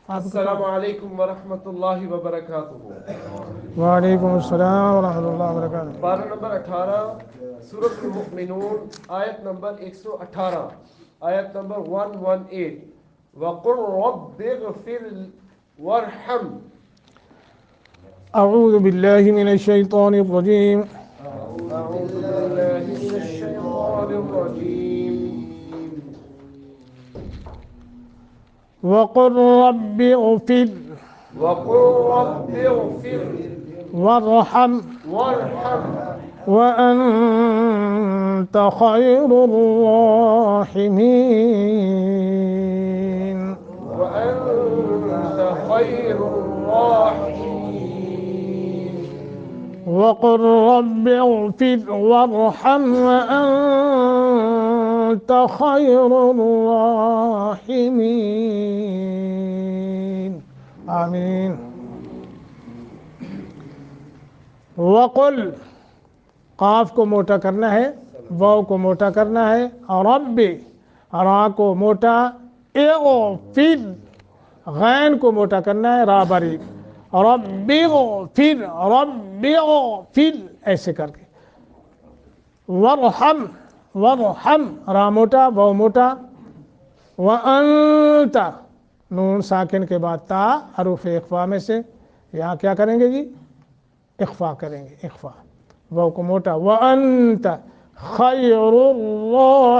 السلام علیکم ورحمۃ اللہ وبرکاتہ۔ وعلیکم السلام ورحمۃ اللہ وبرکاتہ۔ پارہ نمبر 18 سورۃ المؤمنون، آیت نمبر 118، آیت نمبر 118۔ وَقُلْ رَبِّ اغْفِرْ وَارْحَمْ۔ اعوذ باللہ من الشیطان الرجیم۔ اعوذ باللہ من الشیطان الرجیم۔ وقل رب اغفر وَقُلْ رَبِّ اغْفِرْ وارحم وَارْحَمْ وأنت خير الراحمين۔ وَأَنْتَ خَيْرُ الراحمين۔ وقل رب اغفر وارحم وأنت خير الراحمين۔ آمین۔ وقل، قاف کو موٹا کرنا ہے، واو کو موٹا کرنا ہے، رب، را کو موٹا، اغفر، غین کو موٹا کرنا ہے، را باریک، رب اغفر، رب اغفر، ایسے کر کے، ورحم، ورحم، را موٹا، واو موٹا، وانت، نون ساکن کے بعد تا، حروف اخفا میں سے، یہاں کیا کریں گے جی؟ اخفا کریں گے، اخفا، واو کو موٹا، وانت خیر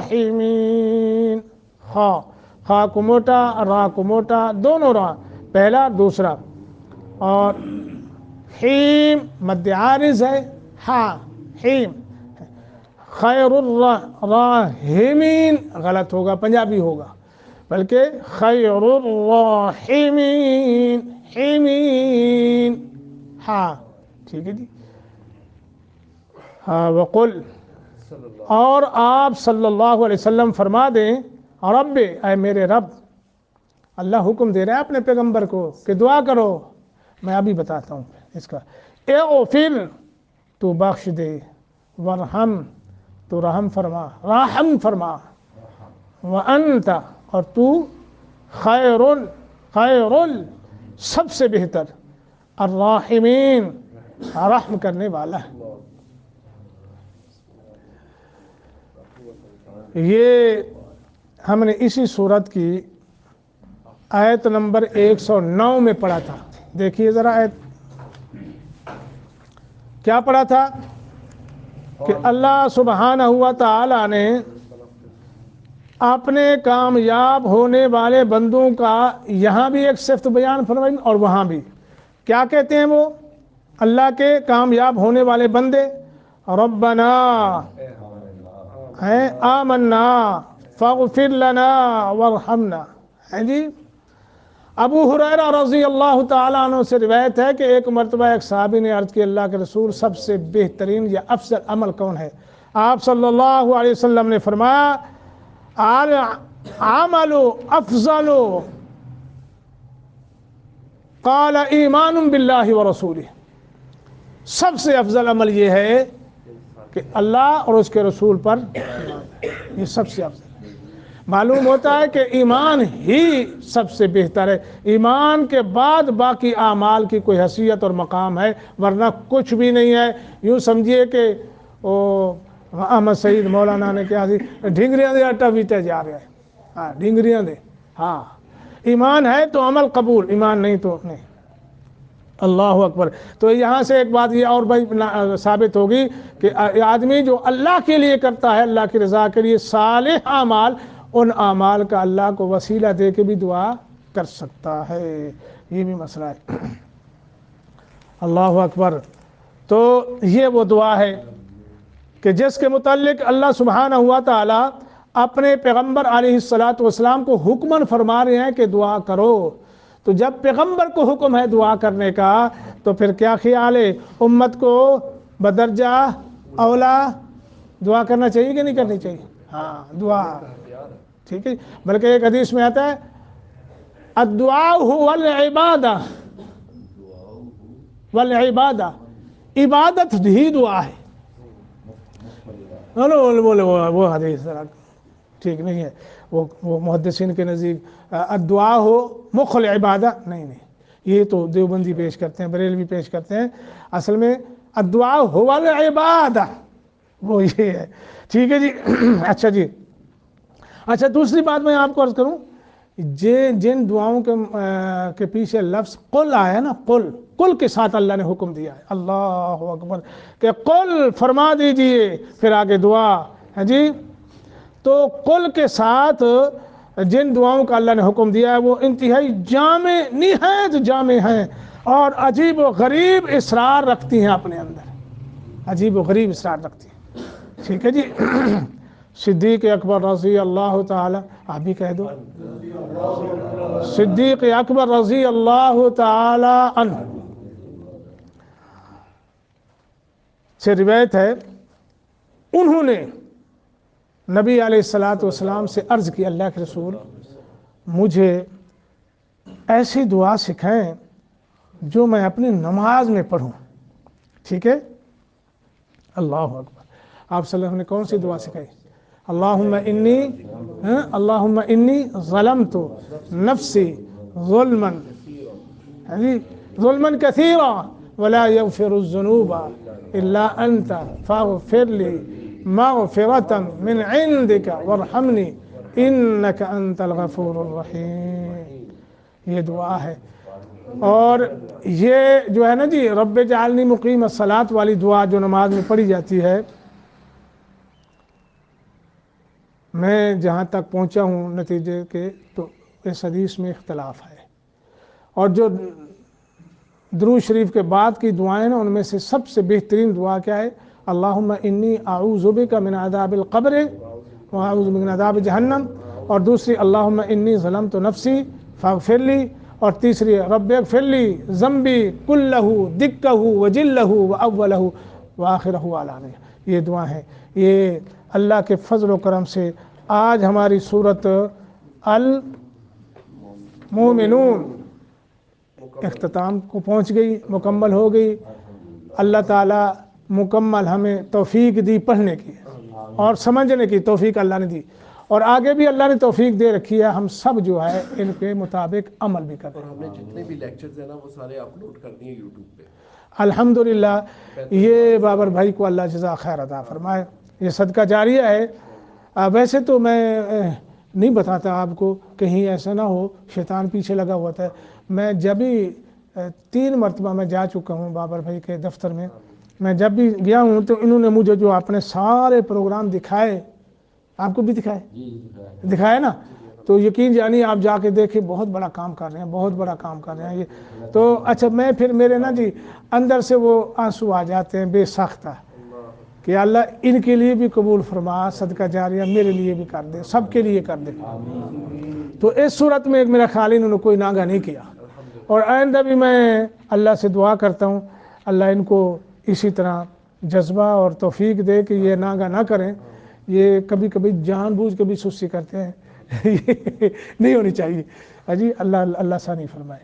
الراحمین، خا کو موٹا، را کو موٹا، دونوں را، پہلا دوسرا، اور حیم مد عارض ہے، ہا، حیم، خیر الراحمین غلط ہوگا، پنجابی ہوگا، بلکہ خیر الراحمین، حیمین، ہا، ٹھیک ہے جی۔ ہاں، وقل، اور آپ صلی اللہ علیہ وسلم فرما دیں، رب، اے میرے رب، اللہ حکم دے رہا ہے اپنے پیغمبر کو کہ دعا کرو، میں ابھی بتاتا ہوں اس کا، اغفر، تو بخش دے، ورحم، تو رحم فرما، راحم فرما، وانت، اور تو خیر، سب سے بہتر، الراحمین، رحم کرنے والا ہے۔ یہ ہم نے اسی صورت کی آیت نمبر 109 میں پڑھا تھا، دیکھیے ذرا آیت کیا پڑھا تھا کہ اللہ سبحانہ ہوا تعالی نے اپنے کامیاب ہونے والے بندوں کا یہاں بھی ایک صفت بیان فرمائی اور وہاں بھی، کیا کہتے ہیں وہ اللہ کے کامیاب ہونے والے بندے؟ ربنا آمنا فاغفر لنا وارحمنا، ہے جی۔ ابو ہریرہ رضی اللہ تعالیٰ عنہ سے روایت ہے کہ ایک مرتبہ ایک صحابی نے عرض کی، اللہ کے رسول، سب سے بہترین یا افضل عمل کون ہے؟ آپ صلی اللہ علیہ وسلم نے فرمایا، العمل افضل، قال ایمان باللہ ورسولہ، سب سے افضل عمل یہ ہے کہ اللہ اور اس کے رسول پر یہ سب سے افضل۔ معلوم ہوتا ہے کہ ایمان ہی سب سے بہتر ہے، ایمان کے بعد باقی اعمال کی کوئی حیثیت اور مقام ہے، ورنہ کچھ بھی نہیں ہے۔ یوں سمجھیے کہ احمد سعید مولانا نے کیا دی، ڈھنگریاں دے آٹا بیٹے جا رہے ہیں، ہاں ڈھنگریاں دے، ہاں ایمان ہے تو عمل قبول، ایمان نہیں تو نہیں۔ اللہ اکبر۔ تو یہاں سے ایک بات یہ اور بھائی ثابت ہوگی کہ آدمی جو اللہ کے لیے کرتا ہے، اللہ کی رضا کے لیے صالح اعمال، ان اعمال کا اللہ کو وسیلہ دے کے بھی دعا کر سکتا ہے، یہ بھی مسئلہ ہے۔ اللہ اکبر۔ تو یہ وہ دعا ہے کہ جس کے متعلق اللہ سبحانہ ہوا تعالی اپنے پیغمبر علیہ السلام کو حکماً فرما رہے ہیں کہ دعا کرو۔ تو جب پیغمبر کو حکم ہے دعا کرنے کا، تو پھر کیا خیال ہے، امت کو بدرجہ اولا دعا کرنا چاہیے کہ نہیں کرنی چاہیے؟ ہاں دعا، ٹھیک ہے۔ بلکہ ایک حدیث میں آتا ہے، الدعاء هو العبادہ، والعبادہ، عبادت بھی دعا ہے۔ وہ حدیث ذرا ٹھیک نہیں ہے، وہ محدثین کے نزدیک الدعا ہو مخل عبادہ، نہیں، یہ تو دیوبندی پیش کرتے ہیں، بریلوی پیش کرتے ہیں، اصل میں الدعا هو العبادہ، وہ یہ ہے، ٹھیک ہے جی۔ اچھا جی، اچھا دوسری بات میں آپ کو عرض کروں، جن دعاؤں کے پیچھے لفظ قل آیا نا، قل کے ساتھ اللہ نے حکم دیا ہے، اللہ اکبر، کہ قل فرما دیجئے، پھر آگے دعا ہے جی، تو قل کے ساتھ جن دعاؤں کا اللہ نے حکم دیا ہے وہ انتہائی جامع، نہایت جامع ہیں اور عجیب و غریب اسرار رکھتی ہیں اپنے اندر، عجیب و غریب اسرار رکھتی ہیں، ٹھیک ہے جی۔ صدیق اکبر رضی اللہ تعالی، آپ بھی کہہ دو، صدیق اکبر رضی اللہ تعالی عنہ سے روایت ہے، انہوں نے نبی علیہ الصلوۃ والسلام سے عرض کی، اللہ کے رسول مجھے ایسی دعا سکھائیں جو میں اپنی نماز میں پڑھوں، ٹھیک ہے، اللہ اکبر۔ آپ صلی اللہ علیہ وسلم نے کون سی دعا سکھائی؟ اللہم انی ظلمت نفسی ظلما کثیرا ولا یغفر الذنوب الا انت فاغفر لی مغفرة من عندك وارحمنی انک انت الغفور الرحیم، یہ دعا ہے۔ اور یہ جو ہے نا جی، رب اجعلنی مقیم الصلاۃ والی دعا جو نماز میں پڑھی جاتی ہے، میں جہاں تک پہنچا ہوں نتیجے کے، تو اس حدیث میں اختلاف ہے، اور جو درود شریف کے بعد کی دعائیں نا، ان میں سے سب سے بہترین دعا کیا ہے؟ اللہم انی اعوذ بک من عذاب القبر واعوذ بک من عذاب جہنم، اور دوسری اللہم انی ظلمت نفسی فاغفر لی، اور تیسری رب اغفر لی ذنبی کلہ دکہ وجلہ واولہ وآخرہ وعلانیہ، یہ دعا ہے۔ یہ اللہ کے فضل و کرم سے آج ہماری سورت المومنون اختتام کو پہنچ گئی، مکمل ہو گئی۔ اللہ تعالیٰ مکمل ہمیں توفیق دی پڑھنے کی اور سمجھنے کی توفیق اللہ نے دی، اور آگے بھی اللہ نے توفیق دے رکھی ہے، ہم سب جو ہے ان کے مطابق عمل بھی کریں۔ اور ہم نے جتنے بھی لیکچرز ہیں نا وہ سارے اپلوڈ کر دیے یوٹیوب پہ، الحمدللہ۔ یہ بابر بھائی کو اللہ جزا خیر عطا فرمائے، یہ صدقہ جاریہ ہے۔ ویسے تو میں نہیں بتاتا آپ کو، کہیں ایسا نہ ہو شیطان پیچھے لگا ہوا تھا۔ میں جب بھی 3 مرتبہ میں جا چکا ہوں بابر بھائی کے دفتر میں جب بھی گیا ہوں تو انہوں نے مجھے جو اپنے سارے پروگرام دکھائے، آپ کو بھی دکھائے نا، تو یقین جانی آپ جا کے دیکھیں، بہت بڑا کام کر رہے ہیں، بہت بڑا کام کر رہے ہیں یہ تو۔ اچھا، میں پھر میرے نا جی اندر سے وہ آنسو آ جاتے ہیں بے ساختہ، کہ اللہ ان کے لیے بھی قبول فرما، صدقہ جاریہ میرے لیے بھی کر دے، سب کے لیے کر دے۔ تو اس صورت میں میرا خیال انہوں نے کوئی ناغہ نہیں کیا، اور آئندہ بھی میں اللہ سے دعا کرتا ہوں اللہ ان کو اسی طرح جذبہ اور توفیق دے کہ یہ ناغہ نہ کریں۔ یہ کبھی کبھی جان بوجھ کے بھی سستی کرتے ہیں، یہ نہیں ہونی چاہیے جی، اللہ ثانی فرمائے۔